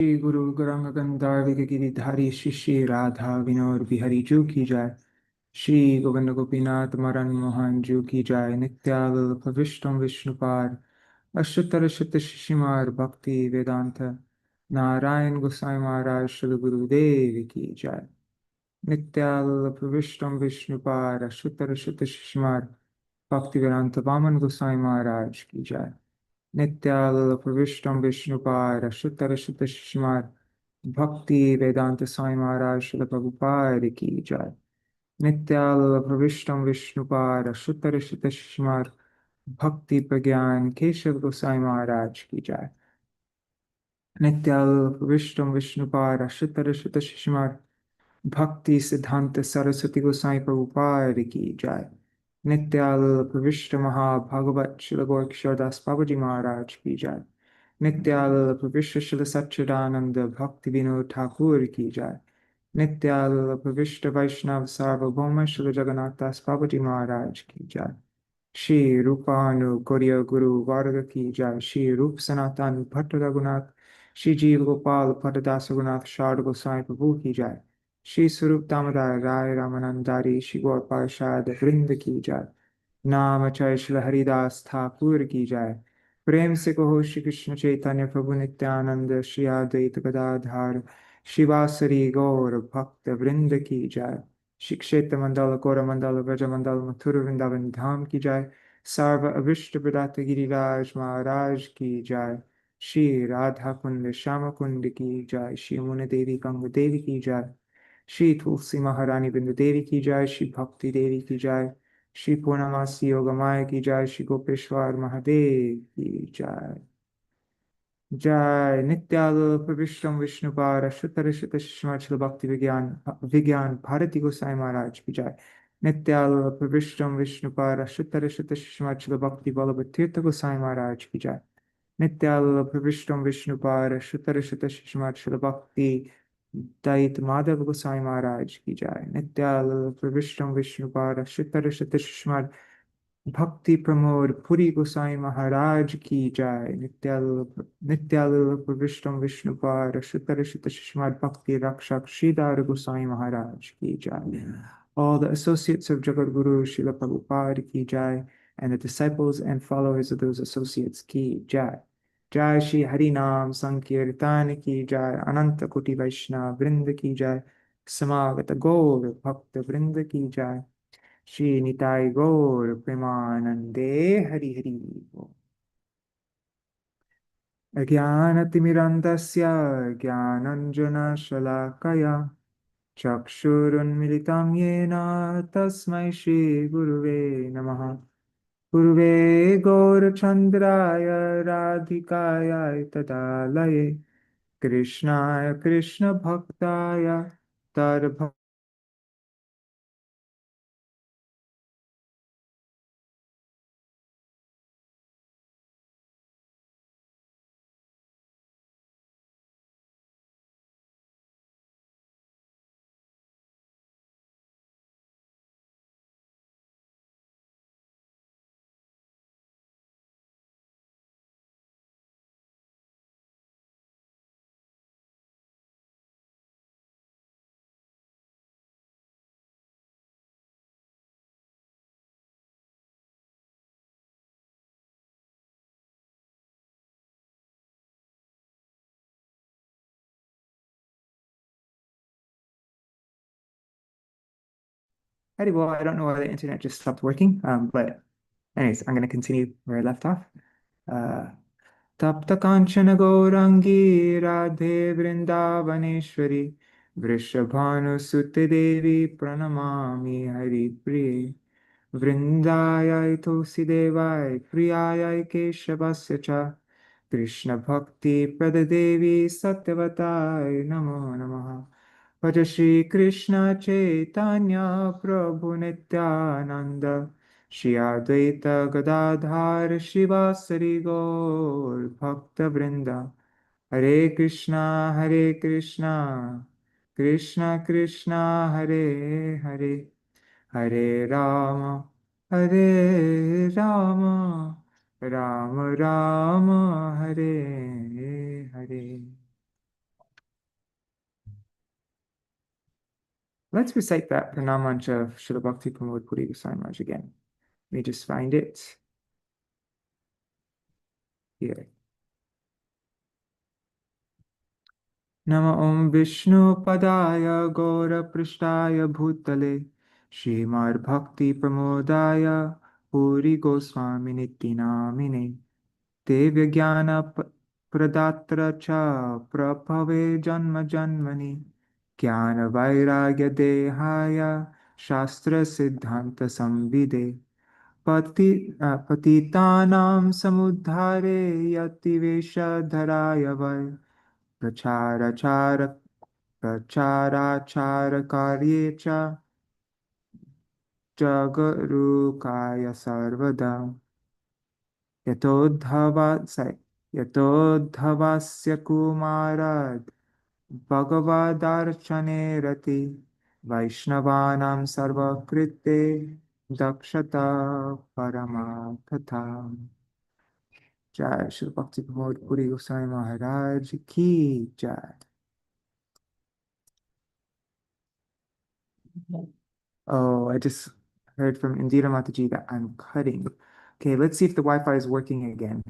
श्री गुरु गौरांग गंधार्विक गिरिधारी श्री श्री राधा विनोद बिहारी जू की जाय। श्री गोविंद गोपीनाथ मरन मोहन जू की जाय। नित्यानंद विष्णु विष्णुपाद अष्टोत्तर शत शिशिमार भक्ति वेदांत नारायण गोसाई महाराज श्री गुरुदेव की जाय। नित्यानंद विष्णु विष्णुपाद अष्टोत्तर शत शिशिमार भक्ति वेदांत वामन गोसाई महाराज की जाय। नित्यानंद विष्णु विष्णुपाद अष्टोत्तर शत शिशिमार भक्ति वेदांत साई महाराज श्रील प्रभुपाद की जय। नित्यानंद विष्णु विष्णुपाद शुतर शित शिशुमार भक्ति प्रज्ञान केशव गोसाई महाराज की जय। नित्यानंद विष्णु विष्णुपाद शुतर शित शिशुमार भक्ति सिद्धांत सरस्वती गोसाई प्रभुपाद की जय। नित्यानंद विष्णु महाभागवत श्रील गोरक्षरदास बाबा जी महाराज की जय। नित्यानंद विश्व श्री सच्चिदानंद भक्ति विनोद ठाकुर की जय। नित्यानंद विष्णु वैष्णव सार्वभौम श्री जगन्नाथ दास बाबा जी महाराज की जय। श्री रूपानु गौड़ीय गुरु वर्ग की जय। श्री रूप सनातन भट्ट रघुनाथ श्री जीव गोपाल भट्टदास रघुनाथ शारद गोसाई प्रभु की जय। श्री स्वरूप दामोदर राय रामानंदारी श्री गौर पार्षद वृंद की जय। नाम चय श्री हरिदास ठाकुर की जय। प्रेम से कहो श्री कृष्ण चैतन्य प्रभु नित्यानंद श्री अद्वैत गदाधर शिवासरी गौर भक्त वृंद की जय। श्री क्षेत्र मंडल गौर मंडल व्रज मंडल मथुर वृंदावन धाम की जय। सर्व अभिष्ट प्रदात गिरिराज महाराज की जय। श्री राधा कुंड श्याम कुंड की जय। श्री मुनि देवी गंग देवी की जय। श्री तुलसी महारानी बिंदु देवी की जय। श्री भक्ति देवी की जय। श्री पूर्णमासी योगमाया की जय। श्री गोपेश्वर महादेव की जय। जय नित्यानंद विष्णु विष्णुपाद शुतर शित शिशुमाचल भक्ति विज्ञान विज्ञान भारती गोसाई महाराज की जय। नित्यानंद विष्णु विष्णुपाद शुतर शित शिशुमाचल भक्ति वल्लभ तीर्थ गोसाई महाराज की जय। नित्यानंद विष्णु विष्णुपाद शुतर शित शिशुमाचल भक्ति दैत माधव गोसाई महाराज की जय। नित्यानंद विष्णु विष्णुपाद शुतर शित शिशुमाचल भक्ति प्रमोद पुरी गोसाई महाराज की जय। नित्यानंद विष्णु विष्णुपाद शुतर शित शिशुमाद भक्ति रक्षक श्रीधर गोसाई महाराज की जय। All the associates of Jagat Guru Śrīla Prabhupada ki jai, and the disciples and followers of those associates ki jai. Jai Shri Hari Nam Sankirtan ki jai. Ananta Koti Vaishnava Vrinda ki jai. Samagata Gaur Bhakta Vrinda ki jai. Shri Nitai गौर प्रेमानंदे हरि हरि बोल। अज्ञानतिमिरन्धस्य ज्ञानाञ्जनशलाकया चक्षुरुन्मिलितं येन तस्मै श्रीगुरुवे नमः। गुरुवे गौरचन्द्राय राधिकाय तदालये कृष्णाय कृष्णभक्ताय तद्भक्ताय well, I don't know why the internet just stopped working, but anyways, I'm going to continue where I left off. तप्त कांचन गौरांगी राधे वृंदावनेश्वरी वृषभानुसुते देवी प्रणमामि हरिप्रिये। वृंदाय तुलसी देवाय प्रियाय केशवस्य च कृष्ण भक्ति प्रद देवी सत्यवताय नमो नमः। भज श्री कृष्ण चैतन्य प्रभु नित्यानंद श्री अद्वैत गदाधर शिवासरि गौर भक्त वृंदा। हरे Krishna Krishna Krishna Hare Hare Hare Ram Ram Ram Hare Hare. Let's recite that pranam mantra of Śrīla Bhakti Pramoda Purī Gosvāmī Mahārāja again. Let me just find it here. Nama Om Vishnu Padaya Gaura Prishtaya Bhutale Śrīmad Bhakti Pramodaya Purī Gosvāmī Niti Namine Devya Jnana Pradatra Cha Prabhave Janma Janmani Jnana Vairagya Dehaya Shastra Siddhanta Samvide Patitanam Samudhare Yativesha Dharaya Vai Prachara Pracharachara Karye Cha Jagarukaya Sarvada Yatodhavasya Kumarad Bhagavadarchane Rati Vaishnavanam Sarvakrite Dakshata Paramathatha. Jai Śrīla Bhakti Pramoda Purī Gosvāmī Mahārāja ki jai. Oh, I just heard from Indira Mataji that I'm cutting. Okay, let's see if the Wi-Fi is working again.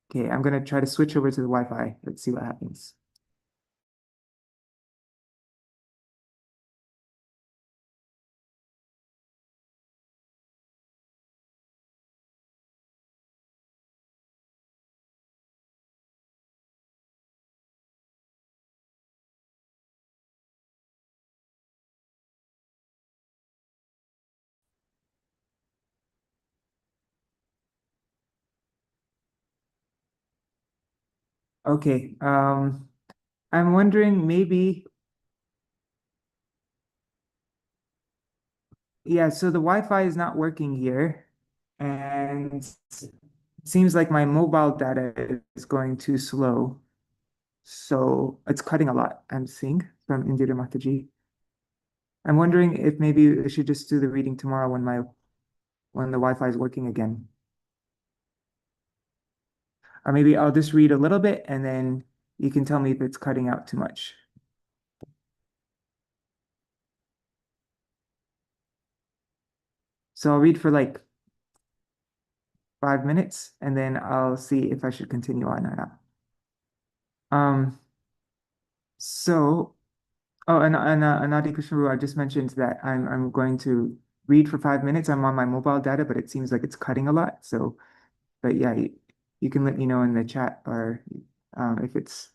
Okay, I'm gonna try to switch over to the Wi-Fi. Let's see what happens. Okay, I'm wondering maybe, yeah, so the Wi-Fi is not working here, and it seems like my mobile data is going too slow. So it's cutting a lot, I'm seeing from Indira Mataji. I'm wondering if maybe I should just do the reading tomorrow when the Wi-Fi is working again. Or maybe I'll just read a little bit and then you can tell me if it's cutting out too much. So I'll read for like 5 minutes and then I'll see if I should continue on or not. So and Adi Krishna, I just mentioned that I'm going to read for 5 minutes. I'm on my mobile data, but it seems like it's cutting a lot. So, but yeah, you can let me know in the chat or if it's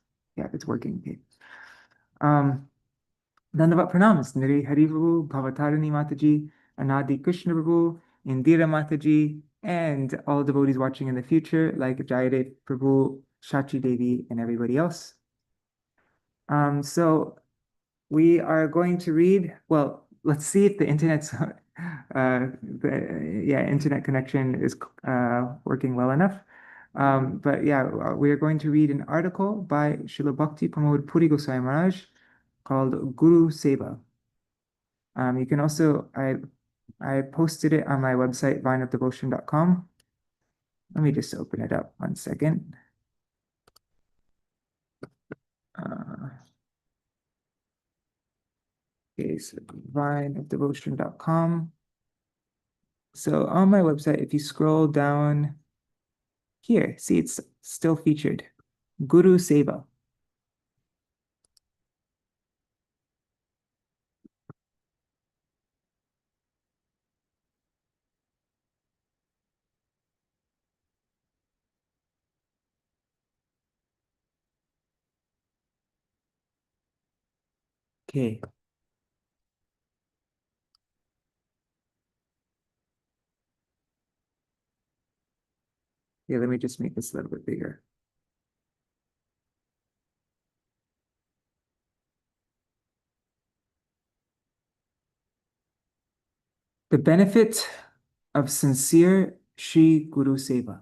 working. Okay. Dandavat pranams, Niri Hari Prabhu, Bhavatarani Mataji, Anadi Krishna Prabhu, Indira Mataji, and all devotees watching in the future, like Jayadev Prabhu, Shachi Devi, and everybody else. So we are going to read, well, let's see if the internet's, internet connection is working well enough. But yeah, we are going to read an article by Śrīla Bhakti Pramoda Purī Gosvāmī Mahārāja called Guru-sevā. You can also, I posted it on my website, vineofdevotion.com. Let me just open it up 1 second. Okay, so vineofdevotion.com. So on my website, if you scroll down here, see it's still featured. Guru-sevā. Okay. Yeah, let me just make this a little bit bigger. The benefit of sincere Shri Guru-sevā.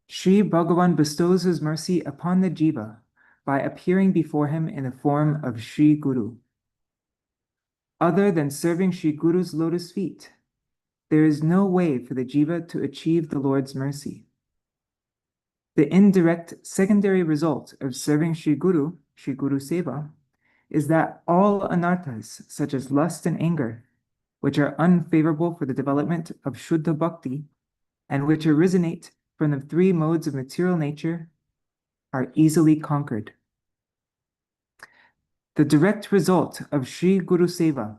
Shri Bhagavan bestows his mercy upon the jiva by appearing before him in the form of Shri Guru. Other than serving Shri Guru's lotus feet, there is no way for the jiva to achieve the Lord's mercy. The indirect secondary result of serving Shri Guru-sevā, is that all anarthas, such as lust and anger, which are unfavorable for the development of Shuddha Bhakti, and which originate from the three modes of material nature, are easily conquered. The direct result of Shri Guru-sevā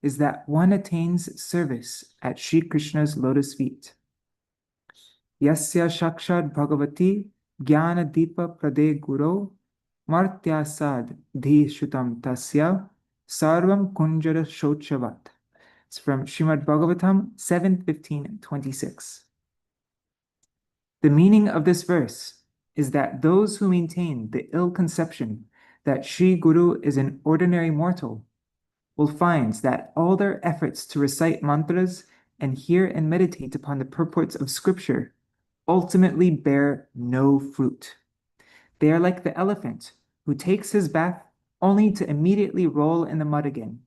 is that one attains service at Shri Krishna's lotus feet. Yasya Shakshad Bhagavati Jnana Deepa Prade Guru Martyasad Dhi Shutam Tasya Sarvam Kunjara Shochavat. It's from Srimad Bhagavatam 7:15-26. The meaning of this verse is that those who maintain the ill conception that Shri Guru is an ordinary mortal will find that all their efforts to recite mantras and hear and meditate upon the purports of scripture ultimately bear no fruit. They are like the elephant who takes his bath only to immediately roll in the mud again.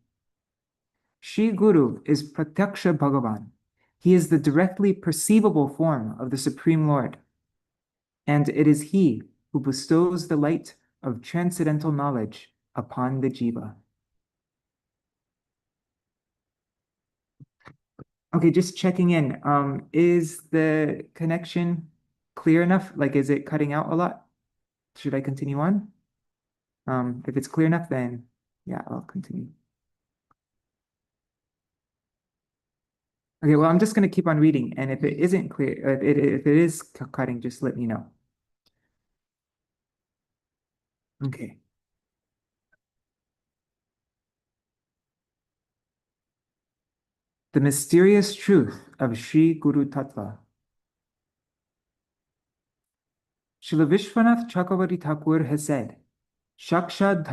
Shri Guru is Pratyaksha Bhagavan. He is the directly perceivable form of the Supreme Lord, and it is He who bestows the light of transcendental knowledge upon the jiva. Okay, just checking in. Is the connection clear enough? Like, is it cutting out a lot? Should I continue on? If it's clear enough, then yeah, I'll continue. Okay, well, I'm just going to keep on reading, and if it isn't clear, if it is cutting, just let me know. Okay. The mysterious truth of Shri Guru Tattva. Srila Vishwanath Chakravarti Thakur has said, Shakshad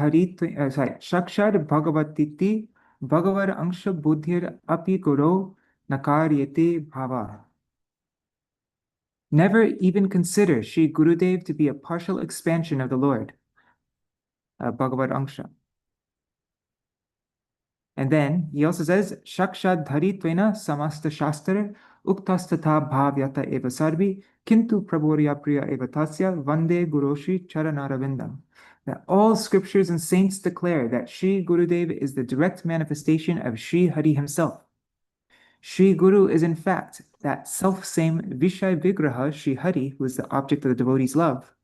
Bhagavatiti Bhagavar Angsha Buddhir Api Guru Nakaryate Bhava. Never even consider Shri Gurudev to be a partial expansion of the Lord, Bhagavad Angsha. And then he also says, Shakshad Dharitvena Samasta Shastra Uktastata Bhavyata Eva Sarvi Kintu Prabhurya Priya Eva Tasya Vande Guroshi Charanaravindam. That all scriptures and saints declare that Shri Gurudev is the direct manifestation of Shri Hari himself. Shri Guru is in fact that self-same Vishay Vigraha Shri Hari, who is the object of the devotee's love,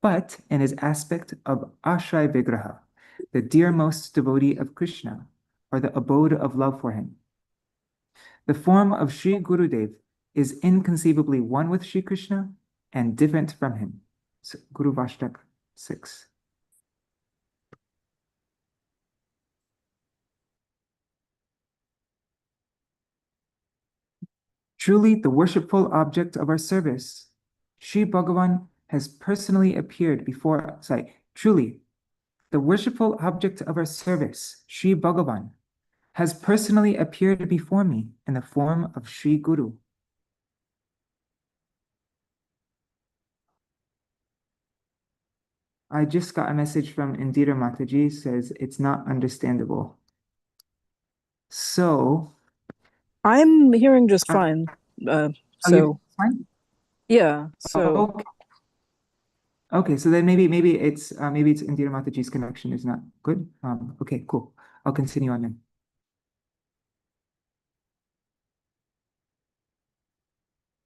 but in his aspect of Ashray Vigraha, the dearmost devotee of Krishna, or the abode of love for him. The form of Shri Gurudev is inconceivably one with Shri Krishna and different from him. So, Guru Vashtak 6. Truly, the worshipful object of our service, Shri Bhagavan has personally appeared before us. Truly, the worshipful object of our service, Shri Bhagavan, has personally appeared before me in the form of Shri Guru. I just got a message from Indira Mataji, says it's not understandable. So I'm hearing just fine. So fine? Yeah. So okay. So then maybe it's Indira Mataji's connection is not good. Okay, cool. I'll continue on then.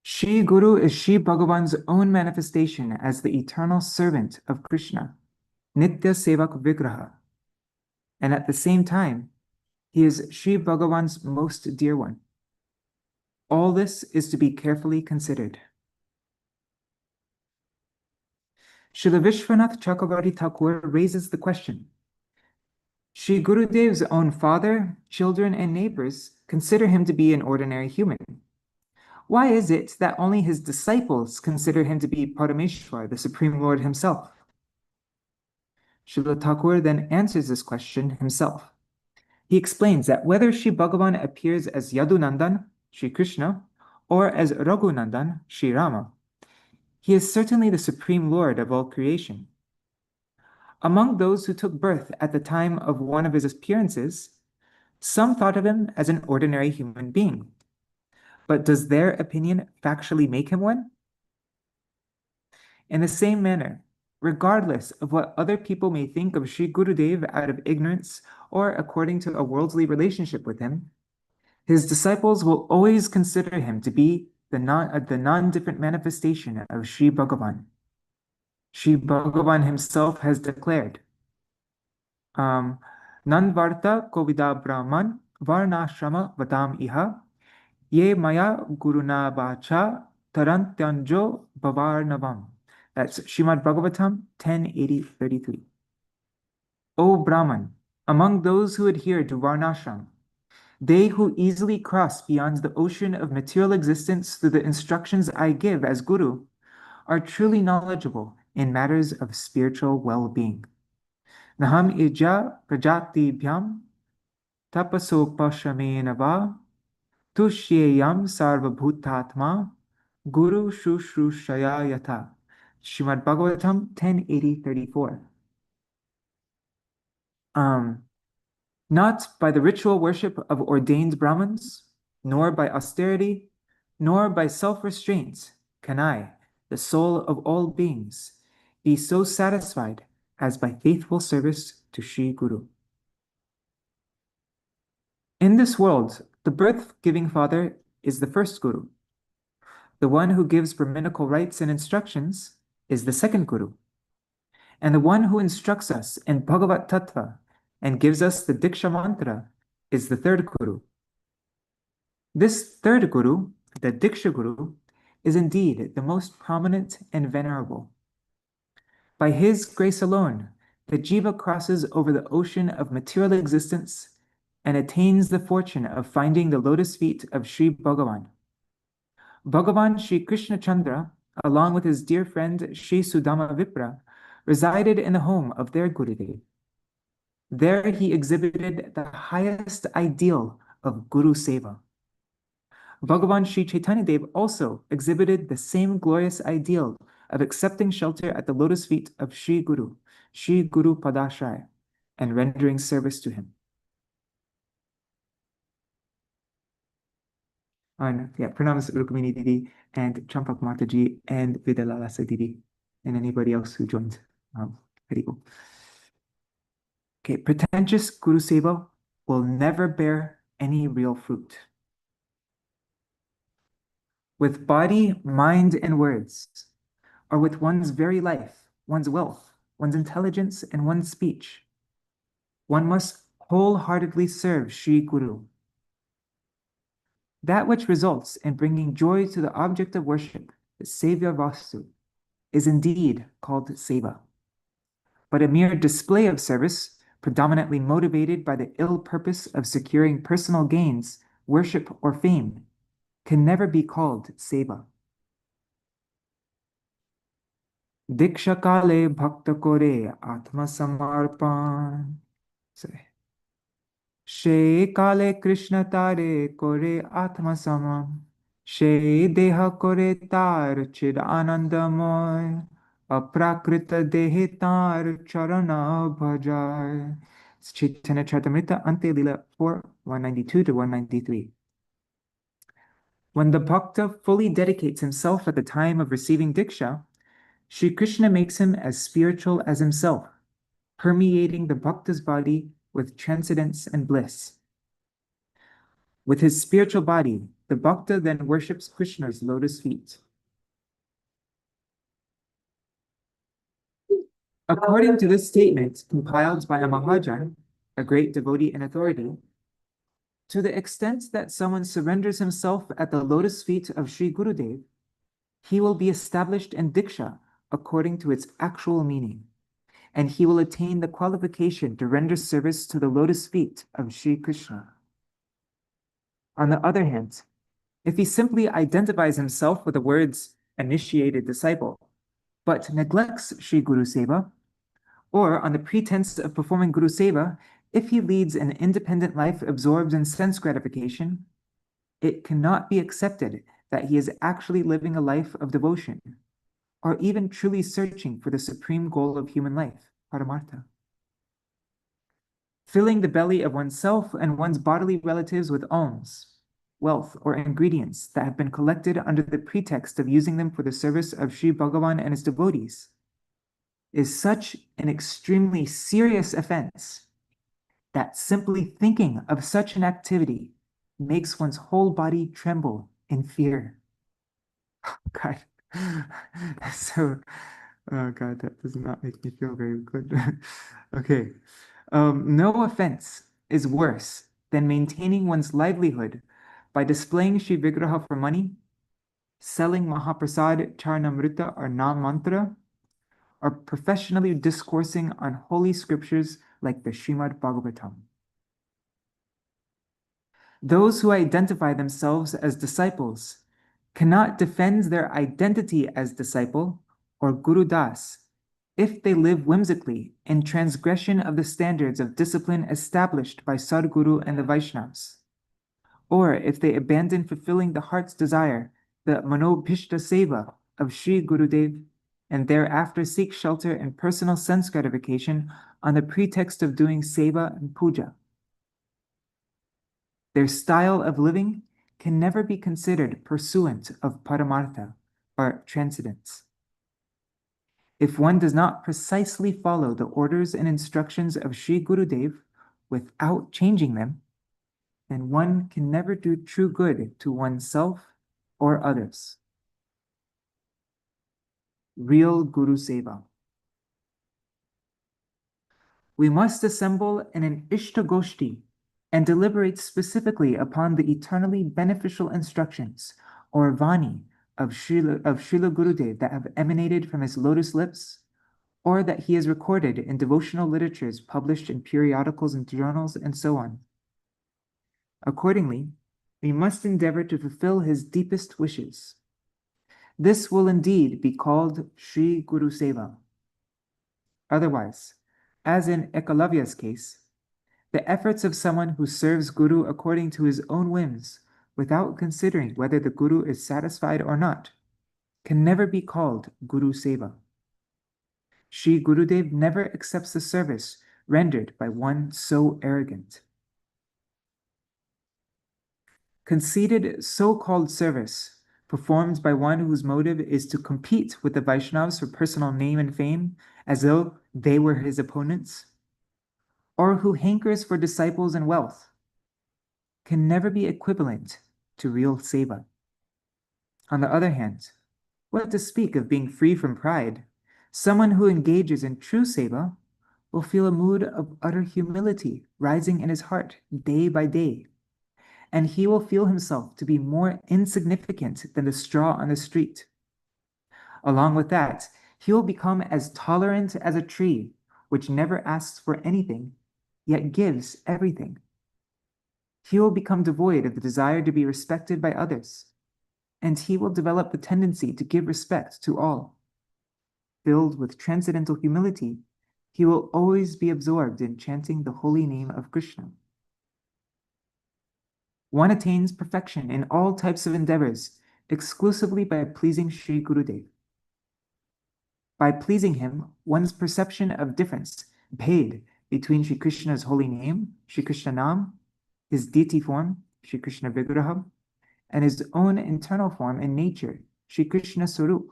Shri Guru is Shri Bhagavan's own manifestation as the eternal servant of Krishna, Nitya Sevak Vigraha. And at the same time, he is Shri Bhagavan's most dear one. All this is to be carefully considered. Srila Vishwanath Chakravarti Thakur raises the question. Shri Gurudev's own father, children, and neighbors consider him to be an ordinary human. Why is it that only his disciples consider him to be Parameshwar, the Supreme Lord himself? Srila Thakur then answers this question himself. He explains that whether Shri Bhagavan appears as Yadunandan, Shri Krishna, or as Raghunandan, Shri Rama, he is certainly the Supreme Lord of all creation. Among those who took birth at the time of one of his appearances, some thought of him as an ordinary human being. But does their opinion factually make him one? In the same manner, regardless of what other people may think of Sri Gurudev out of ignorance or according to a worldly relationship with him, his disciples will always consider him to be the non-different manifestation of Sri Bhagavan. Sri Bhagavan himself has declared, Nanvarta Kovida Brahman Varnashrama Vadam Iha Ye Maya Guruna Bacha Tarantyanjo Bhavarnavam. That's Srimad Bhagavatam 10:80-33. O Brahman, among those who adhere to Varnashram, they who easily cross beyond the ocean of material existence through the instructions I give as Guru are truly knowledgeable in matters of spiritual well-being. Naham ija prajati bhyam tapasopashamena va tushyeyam sarvabhutatma guru shushrusaya yatha. Srimad Bhagavatam 10:80-34. Not by the ritual worship of ordained Brahmins, nor by austerity, nor by self-restraint can I, the soul of all beings, be so satisfied as by faithful service to Sri Guru. In this world, the birth-giving father is the first Guru. The one who gives Brahminical rites and instructions is the second Guru. And the one who instructs us in Bhagavat Tattva and gives us the Diksha Mantra is the third Guru. This third Guru, the Diksha Guru, is indeed the most prominent and venerable. By his grace alone, the jiva crosses over the ocean of material existence and attains the fortune of finding the lotus feet of Sri Bhagavan. Bhagavan Sri Krishna Chandra, along with his dear friend Sri Sudama Vipra, resided in the home of their Gurudev. There he exhibited the highest ideal of Guru-sevā. Bhagavan Sri Chaitanya Dev also exhibited the same glorious ideal of accepting shelter at the lotus feet of Sri Guru Padashraya, and rendering service to him. Pranams Rukmini Didi and Champak Mataji and Vidalalasa Didi and anybody else who joined. Very cool. Okay, pretentious Guru-sevā will never bear any real fruit. With body, mind, and words, or with one's very life, one's wealth, one's intelligence, and one's speech, one must wholeheartedly serve Sri Guru. That which results in bringing joy to the object of worship, the Savior Vastu, is indeed called seva. But a mere display of service, predominantly motivated by the ill purpose of securing personal gains, worship, or fame, can never be called seva. Diksha kale bhakta kore atma samarpan. She kale Krishna tare kore atma samam. She deha kore tar chid anandamoy. Aprakrita dehe tar charana bhajay. It's Chaitanya Charitamrita, Ante Lila 4, 192-193. When the bhakta fully dedicates himself at the time of receiving Diksha, Sri Krishna makes him as spiritual as himself, permeating the bhakta's body with transcendence and bliss. With his spiritual body, the bhakta then worships Krishna's lotus feet. According to this statement compiled by a Mahajan, a great devotee and authority, to the extent that someone surrenders himself at the lotus feet of Sri Gurudev, he will be established in Diksha according to its actual meaning, and he will attain the qualification to render service to the lotus feet of Sri Krishna. On the other hand, if he simply identifies himself with the words initiated disciple, but neglects Sri Guru-sevā, or on the pretense of performing Guru-sevā, if he leads an independent life absorbed in sense gratification, it cannot be accepted that he is actually living a life of devotion, or even truly searching for the supreme goal of human life, Paramartha. Filling the belly of oneself and one's bodily relatives with alms, wealth, or ingredients that have been collected under the pretext of using them for the service of Sri Bhagavan and his devotees is such an extremely serious offense that simply thinking of such an activity makes one's whole body tremble in fear. God. So, oh God, that does not make me feel very good. Okay. No offense is worse than maintaining one's livelihood by displaying Shri Vigraha for money, selling Mahaprasad, Charnamrita, or Nam Mantra, or professionally discoursing on holy scriptures like the Srimad Bhagavatam. Those who identify themselves as disciples cannot defend their identity as disciple or Guru Das if they live whimsically in transgression of the standards of discipline established by Sadguru and the Vaishnavas, or if they abandon fulfilling the heart's desire, the Manobhishta Seva of Sri Gurudev, and thereafter seek shelter and personal sense gratification on the pretext of doing seva and puja. Their style of living can never be considered pursuant of Paramartha, or transcendence. If one does not precisely follow the orders and instructions of Sri Gurudev without changing them, then one can never do true good to oneself or others. Real Guru-sevā. We must assemble in an Ishtagoshti and deliberate specifically upon the eternally beneficial instructions, or Vani, of Srila Gurudev that have emanated from his lotus lips, or that he has recorded in devotional literatures published in periodicals and journals, and so on. Accordingly, we must endeavor to fulfill his deepest wishes. This will indeed be called Sri Guru-sevā. Otherwise, as in Ekalavya's case, the efforts of someone who serves Guru according to his own whims, without considering whether the Guru is satisfied or not, can never be called Guru-sevā. Sri Gurudev never accepts the service rendered by one so arrogant. Conceited so-called service performed by one whose motive is to compete with the Vaishnavas for personal name and fame, as though they were his opponents, or who hankers for disciples and wealth, can never be equivalent to real seva. On the other hand, what to speak of being free from pride, someone who engages in true seva will feel a mood of utter humility rising in his heart day by day, and he will feel himself to be more insignificant than the straw on the street. Along with that, he will become as tolerant as a tree, which never asks for anything, yet gives everything. He will become devoid of the desire to be respected by others, and he will develop the tendency to give respect to all. Filled with transcendental humility, he will always be absorbed in chanting the holy name of Krishna. One attains perfection in all types of endeavors exclusively by pleasing Sri Gurudev. By pleasing him, one's perception of difference, bhed, between Sri Krishna's holy name, Sri Krishna Nam, his deity form, Sri Krishna Vigraha, and his own internal form and nature, Sri Krishna Sarup,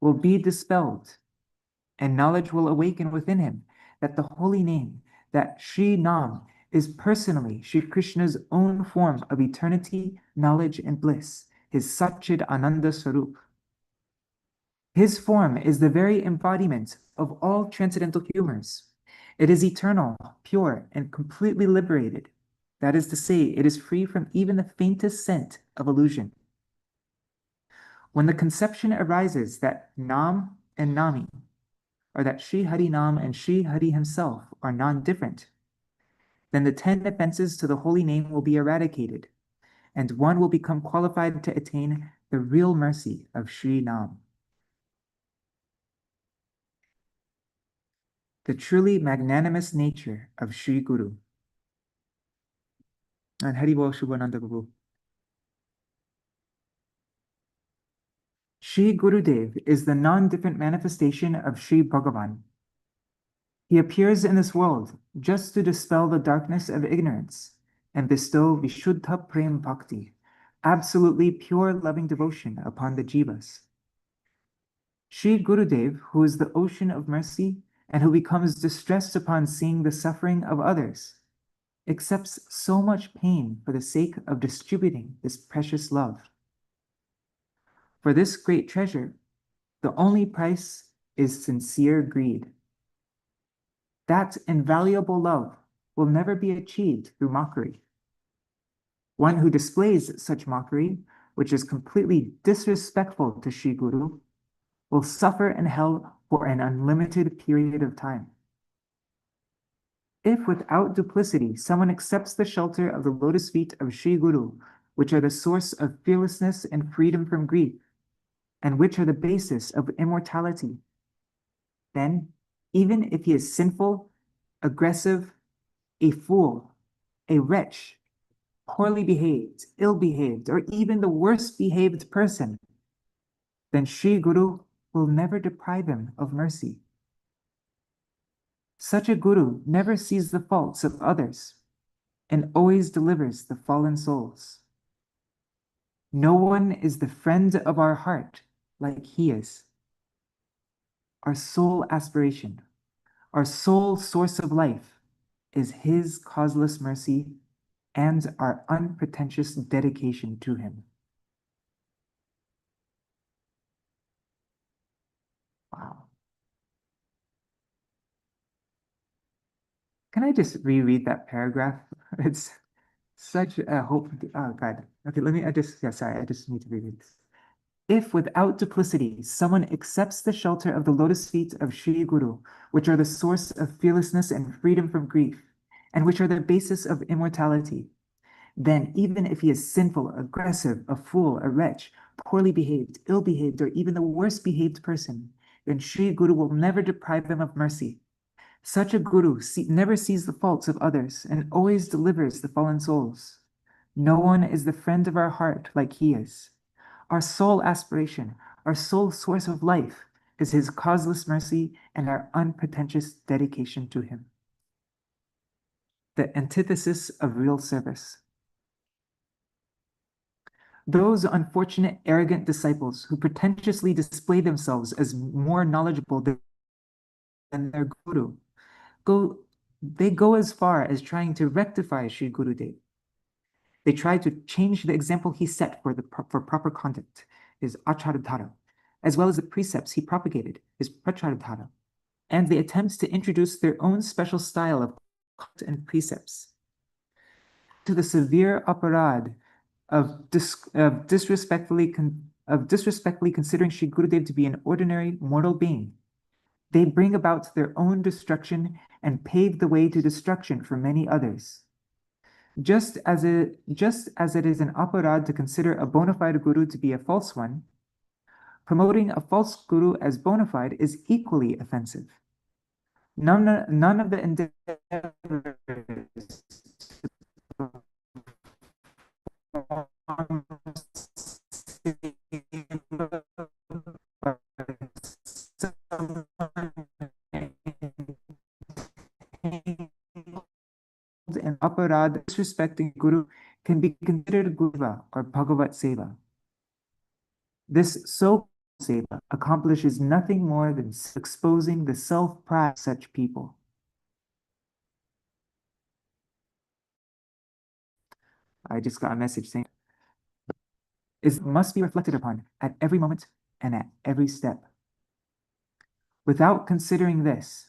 will be dispelled, and knowledge will awaken within him that the holy name, that Sri Nam, is personally Sri Krishna's own form of eternity, knowledge, and bliss, his Satchid Ananda Sarup. His form is the very embodiment of all transcendental humors. It is eternal, pure, and completely liberated. That is to say, it is free from even the faintest scent of illusion. When the conception arises that Nam and Nami, or that Sri Hari Nam and Sri Hari himself are non-different, then the 10 offenses to the holy name will be eradicated, and one will become qualified to attain the real mercy of Sri Nam. The truly magnanimous nature of Sri Guru. And Haribol Shubhananda Babu. Sri Gurudev is the non-different manifestation of Sri Bhagavan. He appears in this world just to dispel the darkness of ignorance and bestow Vishuddha Prem Bhakti, absolutely pure loving devotion upon the jivas. Sri Gurudev, who is the ocean of mercy and who becomes distressed upon seeing the suffering of others, accepts so much pain for the sake of distributing this precious love. For this great treasure, the only price is sincere greed. That invaluable love will never be achieved through mockery. One who displays such mockery, which is completely disrespectful to Sri Guru, will suffer in hell for an unlimited period of time. If without duplicity someone accepts the shelter of the lotus feet of Sri Guru, which are the source of fearlessness and freedom from grief, and which are the basis of immortality, then, even if he is sinful, aggressive, a fool, a wretch, poorly behaved, ill-behaved, or even the worst behaved person, then Sri Guru will never deprive him of mercy. Such a Guru never sees the faults of others and always delivers the fallen souls. No one is the friend of our heart like he is. Our sole aspiration, our sole source of life is his causeless mercy and our unpretentious dedication to him. Wow. Can I just reread that paragraph? It's such a hope. Oh, God. Okay, I just need to reread this. If without duplicity, someone accepts the shelter of the lotus feet of Sri Guru, which are the source of fearlessness and freedom from grief, and which are the basis of immortality, then even if he is sinful, aggressive, a fool, a wretch, poorly behaved, ill-behaved, or even the worst behaved person, then Sri Guru will never deprive him of mercy. Such a Guru never sees the faults of others and always delivers the fallen souls. No one is the friend of our heart like he is. Our sole aspiration, our sole source of life is his causeless mercy and our unpretentious dedication to him. The antithesis of real service. Those unfortunate, arrogant disciples who pretentiously display themselves as more knowledgeable than their Guru, they go as far as trying to rectify Sri Gurudev. They try to change the example he set for proper conduct, his acharadhara, as well as the precepts he propagated, his pracharadhara, and they attempt to introduce their own special style of conduct and precepts. To the severe aparad of disrespectfully considering Sri Gurudev to be an ordinary mortal being, they bring about their own destruction and pave the way to destruction for many others. Just as it is an aparad to consider a bona fide guru to be a false one, promoting a false guru as bona fide is equally offensive. None of the endeavors and aparad disrespecting Guru can be considered Guru-sevā or Bhagavat Seva. This so-called seva accomplishes nothing more than exposing the self-pride of such people. I just got a message saying it must be reflected upon at every moment and at every step. Without considering this,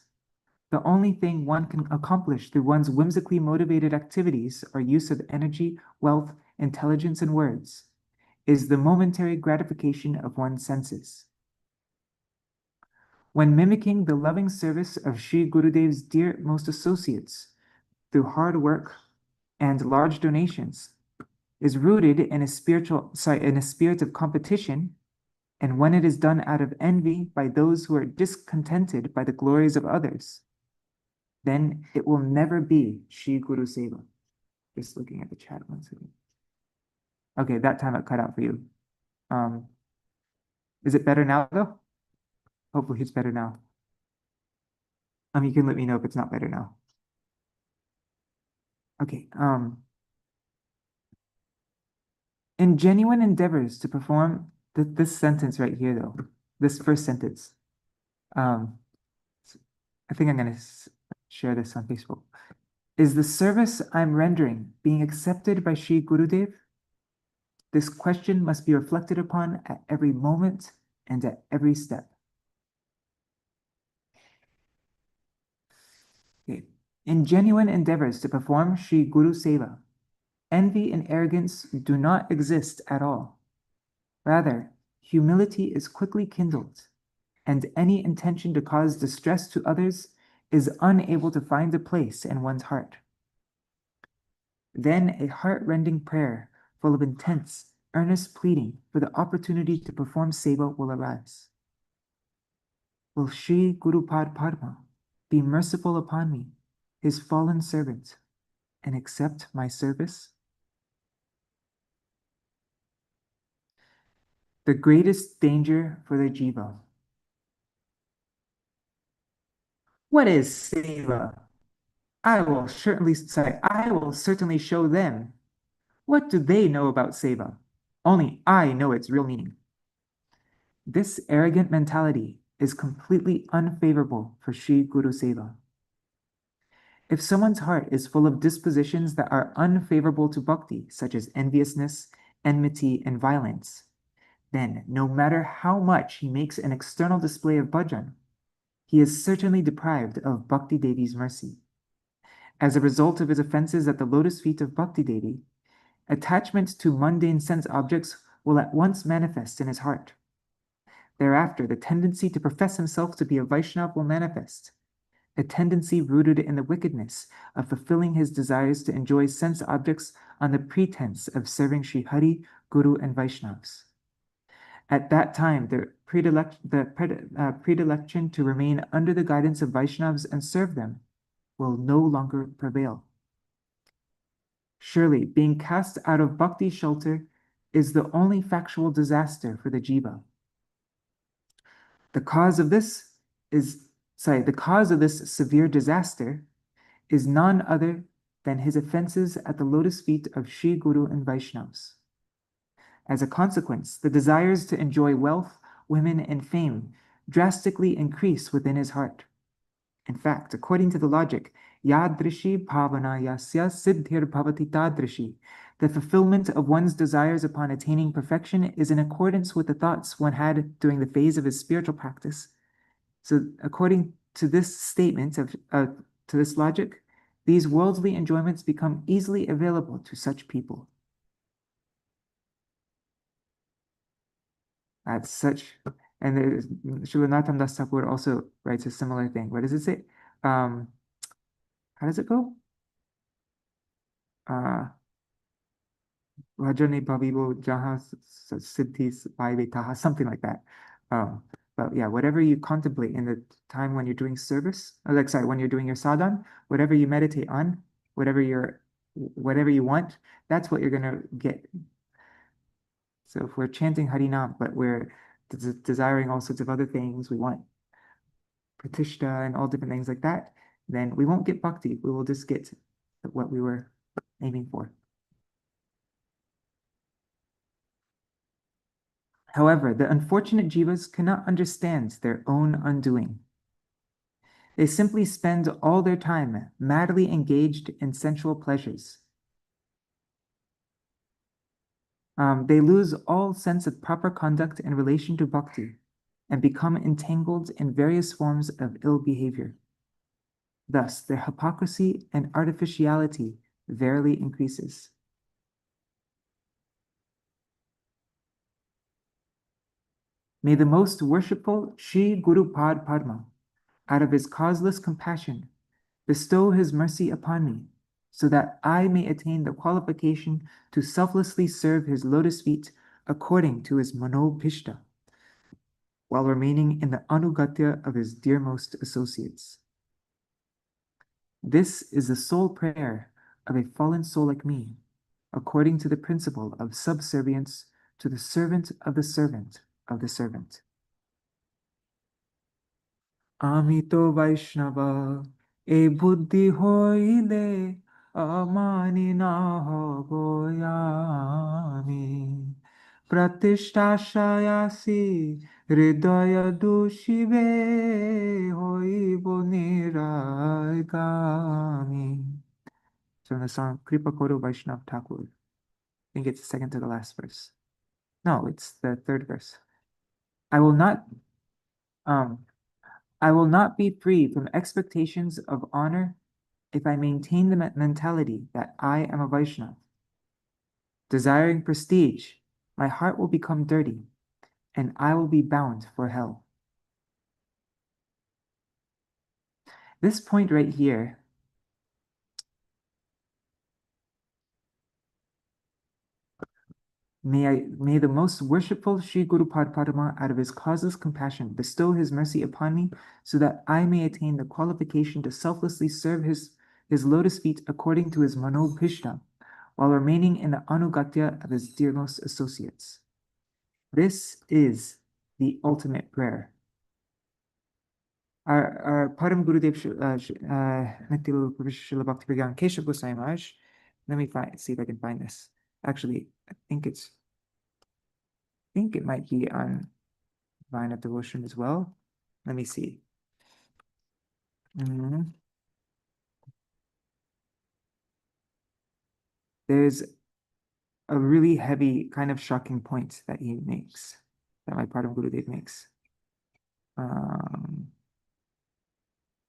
the only thing one can accomplish through one's whimsically motivated activities or use of energy, wealth, intelligence, and words is the momentary gratification of one's senses. When mimicking the loving service of Sri Gurudev's dearmost associates through hard work and large donations is rooted in a spirit of competition, and when it is done out of envy by those who are discontented by the glories of others, then it will never be Sri Guru-sevā. Just looking at the chat one second. Okay, that time it cut out for you. Is it better now though? Hopefully it's better now. You can let me know if it's not better now. Okay, In genuine endeavors to perform this sentence right here, though, this first sentence, I think I'm going to share this on Facebook. Is the service I'm rendering being accepted by Sri Gurudev? This question must be reflected upon at every moment and at every step. Okay. In genuine endeavors to perform Sri Guru-sevā, envy and arrogance do not exist at all. Rather, humility is quickly kindled, and any intention to cause distress to others is unable to find a place in one's heart. Then a heart-rending prayer full of intense, earnest pleading for the opportunity to perform seva will arise. Will Sri Gurupad Padma be merciful upon me, his fallen servant, and accept my service? The greatest danger for the jiva. What is seva? I will certainly show them. What do they know about seva? Only I know its real meaning. This arrogant mentality is completely unfavorable for Sri Guru-sevā. If someone's heart is full of dispositions that are unfavorable to bhakti, such as enviousness, enmity, and violence, then no matter how much he makes an external display of bhajan, he is certainly deprived of Bhakti Devi's mercy. As a result of his offenses at the lotus feet of Bhakti Devi, attachment to mundane sense objects will at once manifest in his heart. Thereafter, the tendency to profess himself to be a Vaishnava will manifest, a tendency rooted in the wickedness of fulfilling his desires to enjoy sense objects on the pretense of serving Sri Hari, Guru, and Vaishnavas. At that time, the predilection to remain under the guidance of Vaishnavas and serve them will no longer prevail. Surely, being cast out of bhakti shelter is the only factual disaster for the jiva. The cause of this severe disaster is none other than his offenses at the lotus feet of Sri Guru and Vaishnavas. As a consequence, the desires to enjoy wealth, women, and fame drastically increase within his heart. In fact, according to the logic, yadrishi bhavana yasya siddhir bhavati tadrishi, the fulfillment of one's desires upon attaining perfection is in accordance with the thoughts one had during the phase of his spiritual practice. So according to this statement, to this logic, these worldly enjoyments become easily available to such people. That's such, and Srila Narottam Das Thakur also writes a similar thing. What does it say? How does it go? Rajani Bhavivo Jaha Siddhis Vaivetaha, something like that. But yeah, whatever you contemplate in the time when you're doing service, when you're doing your sadhan, whatever you meditate on, whatever you want, that's what you're gonna get. So if we're chanting Harinam, but we're desiring all sorts of other things, we want pratishta and all different things like that, then we won't get bhakti. We will just get what we were aiming for. However, the unfortunate jivas cannot understand their own undoing. They simply spend all their time madly engaged in sensual pleasures. They lose all sense of proper conduct in relation to bhakti and become entangled in various forms of ill behavior. Thus, their hypocrisy and artificiality verily increases. May the most worshipful Sri Gurupad Padma, out of his causeless compassion, bestow his mercy upon me, so that I may attain the qualification to selflessly serve his lotus feet according to his manobhishta, while remaining in the anugatya of his dearmost associates. This is the sole prayer of a fallen soul like me, according to the principle of subservience to the servant of the servant of the servant. Amito Vaishnava, e buddhi hoile, amanina hogoyami. Pratishthashayasi hridaya dushive hoibo niraigami. So in the song Kripa Koru Vaishnav Thakur, I think it's the second to the last verse. No, it's the third verse. I will not be free from expectations of honor if I maintain the mentality that I am a Vaishnava. Desiring prestige, my heart will become dirty, and I will be bound for hell. This point right here, may the most worshipful Sri Guru Padma, out of his causeless compassion, bestow his mercy upon me, so that I may attain the qualification to selflessly serve his lotus feet according to his manobhishta, while remaining in the anugatya of his dearmost associates. This is the ultimate prayer. Our Param Gurudev Nitya Śrīla Bhakti Pramoda Gosvāmī Mahārāja. Let me see if I can find this. Actually, I think it might be on Vine of Devotion as well. Let me see. There's a really heavy, kind of shocking point that he makes, that my Param Gurudev makes.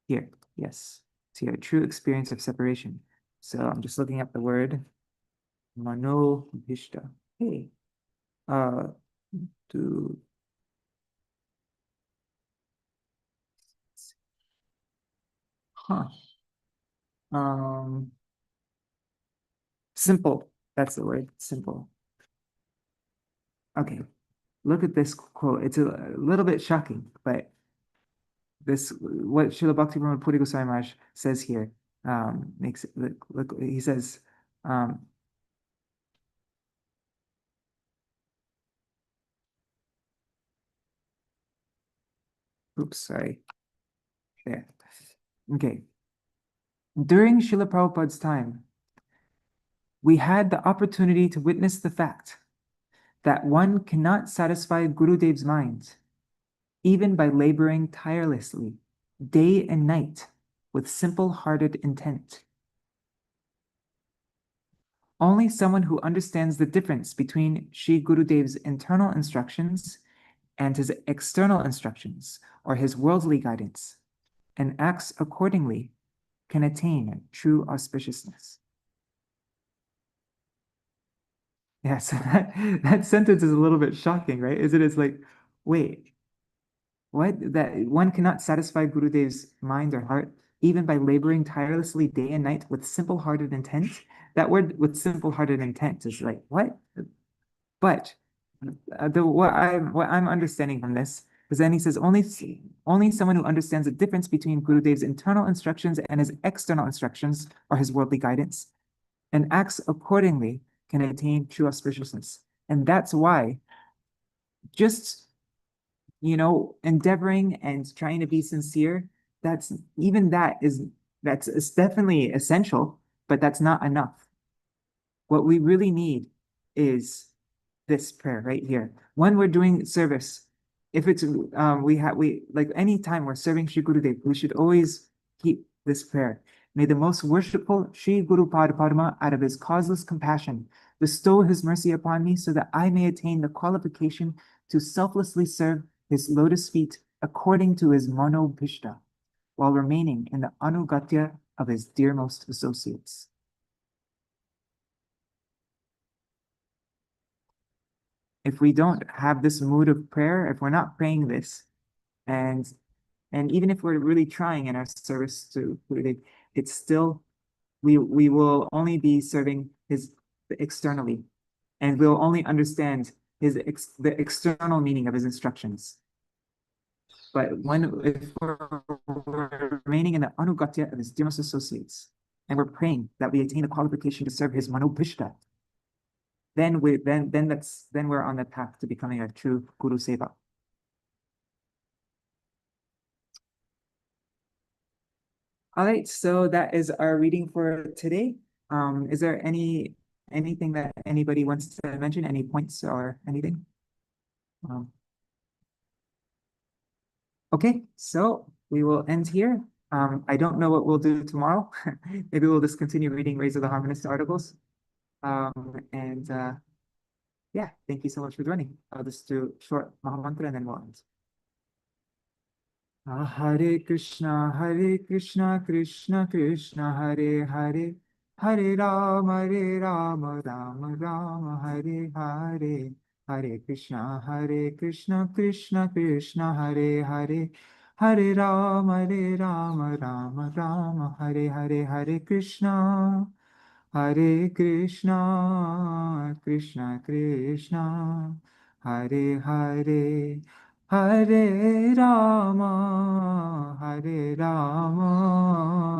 Here, yes. See, a true experience of separation. So I'm just looking up the word manobhishta. Hey, simple. That's the word, simple. Okay, look at this quote. It's a little bit shocking, but what Śrīla Bhakti Pramoda Purī Gosvāmī Mahārāja says here makes it look. He says, oops, sorry. There. Okay. During Srila Prabhupada's time, we had the opportunity to witness the fact that one cannot satisfy Gurudev's mind, even by laboring tirelessly, day and night, with simple-hearted intent. Only someone who understands the difference between Sri Gurudev's internal instructions and his external instructions, or his worldly guidance, and acts accordingly, can attain true auspiciousness. Yeah, so that sentence is a little bit shocking, right? It's like, wait, what? That one cannot satisfy Gurudev's mind or heart even by laboring tirelessly day and night with simple-hearted intent? That word with simple-hearted intent is like, what? But what I'm understanding from this is then he says only someone who understands the difference between Gurudev's internal instructions and his external instructions or his worldly guidance and acts accordingly can attain true auspiciousness. And that's why just, endeavoring and trying to be sincere, that's definitely essential, but that's not enough. What we really need is this prayer right here. When we're doing service, if it's like any time we're serving Sri Gurudev, we should always keep this prayer. May the most worshipful Sri Guru Padma, out of his causeless compassion, bestow his mercy upon me so that I may attain the qualification to selflessly serve his lotus feet according to his manobhishta, while remaining in the anugatya of his dearmost associates. If we don't have this mood of prayer, if we're not praying this, and even if we're really trying in our service to Gurudev, it's still, we will only be serving his externally, and we'll only understand the external meaning of his instructions. But if we're remaining in the anugatya of his dearest associates, and we're praying that we attain the qualification to serve his manobhishta, then we're on the path to becoming a true Guru-sevā. All right, so that is our reading for today. Is there anything that anybody wants to mention? Any points or anything? Okay, so we will end here. I don't know what we'll do tomorrow. Maybe we'll just continue reading Rays of the Harmonist articles. Yeah, thank you so much for joining. I'll just do a short Mahamantra and then we'll end. Hare Krishna, Krishna Krishna, Hare Hare, Hare Rama, Rama Rama, Hare Hare, Hare Krishna, Krishna Krishna, Hare Hare, Hare Rama, Rama Rama, Hare Hare, Hare Krishna, Krishna Krishna, Hare Hare, Hare Rama,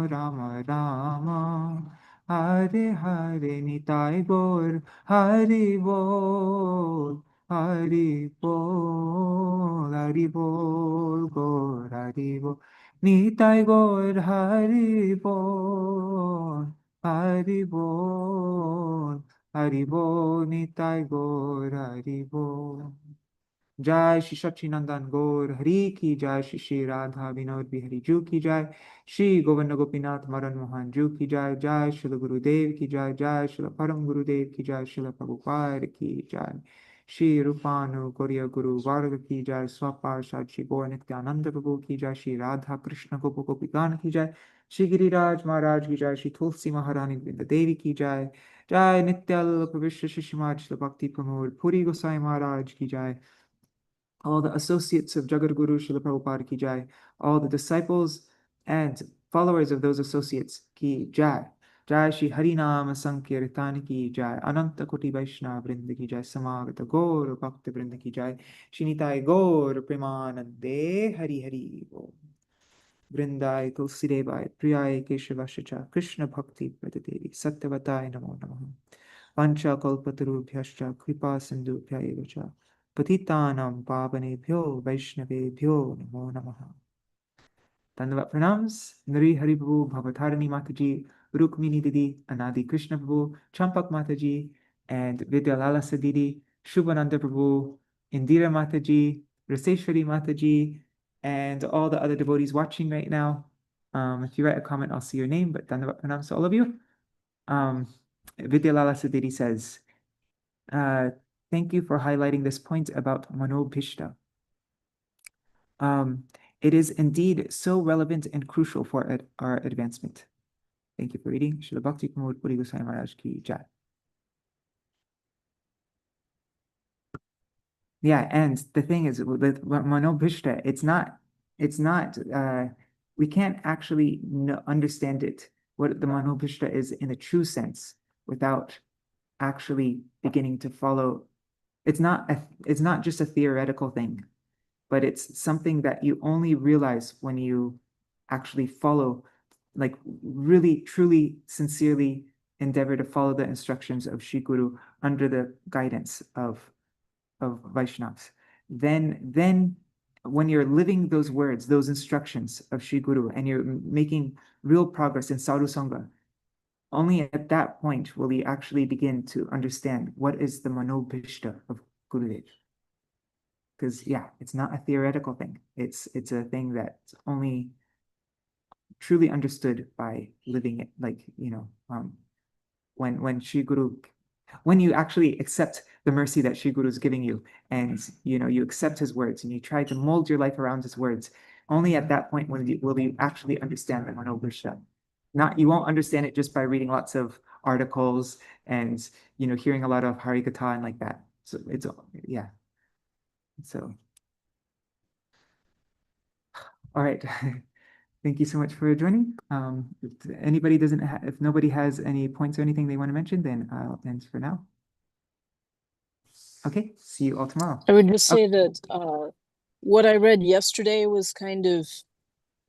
Rama Rama, Hare Hare, Nitai Gaur, Hari Bol, Hari Bol, Hari Bol, Gaur, Hari Bol, Nitai Gaur, Hari Bol, Hari Bol, Hari Bol, Nitai Gaur, Hari Bol. जय श्री सच्चिनंदन गौर हरि की जय, श्री राधा विनोद बिहारी जू की जय, श्री गोविंद गोपीनाथ मदन मोहन जू की जय, जय श्री गुरुदेव की जय, जय श्री परम गुरुदेव की जय, श्री प्रभुपाद की जय, श्री रूपानु गौरिया गुरु वर्ग की जय, स्वपार्षद श्री गौर नित्यानंद प्रभु की जय, श्री राधा कृष्ण गोपु गोपिकान की जय, श्री गिरिराज महाराज की जय, श्री तुलसी महारानी वृंद देवी की जय, जय नित्याल विश्व शिष्यमाज श्री भक्ति प्रमोद पुरी गोसाई महाराज की जय, all the associates of Jagat Guru Śrīla Prabhupada ki jai, all the disciples and followers of those associates ki jai, jai Shri Harinam Sankirtan ki jai, Ananta Koti Vaishnava Vrinda ki jai, Samagata Gaur Bhakta Vrinda ki jai, Shinitai Gaur Premanande Hari Hari Bol. Vrindai Tulsidevai Priyai Keshavashacha Krishna Bhakti Pradadevi Satyavatai Namo Namaha Pancha Kalpatarubhyascha Kripa Sindhubhyayevacha Patitanam Pavanebhyo Vaishnavebhyo Namo Namaha. Dandavat pranams, Nari Hariprabhu, Bhavatharani Mataji, Rukmini Didi, Anadi Krishna Prabhu, Champak Mataji, and Vidyalala Sadidi, Shubhananda Prabhu, Indira Mataji, Raseshwari Mataji, and all the other devotees watching right now. If you write a comment, I'll see your name, but Dandavat pranams to all of you. Vidyalala Sadidi says, thank you for highlighting this point about Manobhishta. It is indeed so relevant and crucial for our advancement. Thank you for reading. Śrīla Bhakti Pramoda Purī Gosvāmī Mahārāja ki jai. Yeah, and the thing is with Manobhishta, it's not, we can't actually understand it, what the Manobhishta is in a true sense, without actually beginning to follow. It's not just a theoretical thing, but it's something that you only realize when you actually follow, like really, truly, sincerely endeavor to follow the instructions of Shri Guru under the guidance of Vaishnavas. Then when you're living those words, those instructions of Shri Guru, and you're making real progress in Sadhu Sangha, only at that point will you actually begin to understand what is the Manobhishta of Gurudev. Because yeah, it's not a theoretical thing. It's a thing that's only truly understood by living it. Like, when Shri Guru, when you actually accept the mercy that Shri Guru is giving you, and you accept his words and you try to mold your life around his words, only at that point will you actually understand the Manobhishta. You won't understand it just by reading lots of articles and hearing a lot of Harikatha and like that. So it's yeah. So all right. Thank you so much for joining. If nobody has any points or anything they want to mention, then I'll end for now. Okay, see you all tomorrow. I would just say that what I read yesterday was kind of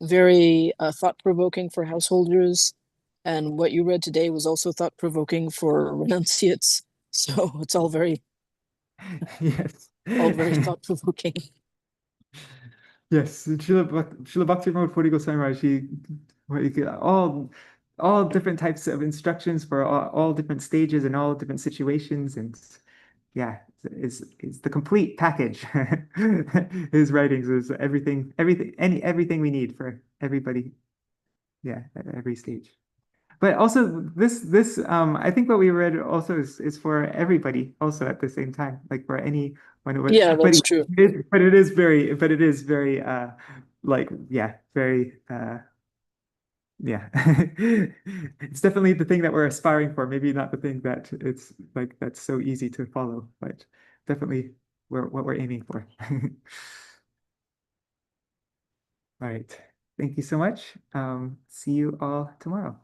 very thought-provoking for householders, and what you read today was also thought-provoking for renunciates. So it's all very, yes, all very thought-provoking. Yes, Śrīla Bhakti Pramoda Purī Gosvāmī Mahārāja, all all different types of instructions for all different stages and all different situations, and yeah, is the complete package. His writings is everything we need for everybody. Yeah, at every stage. But also this I think what we read also is for everybody also at the same time, like for any when it was, Yeah, but that's true. it is very like yeah, very yeah. It's definitely the thing that we're aspiring for, maybe not the thing that it's like that's so easy to follow, but definitely what we're aiming for. All right. Thank you so much. See you all tomorrow.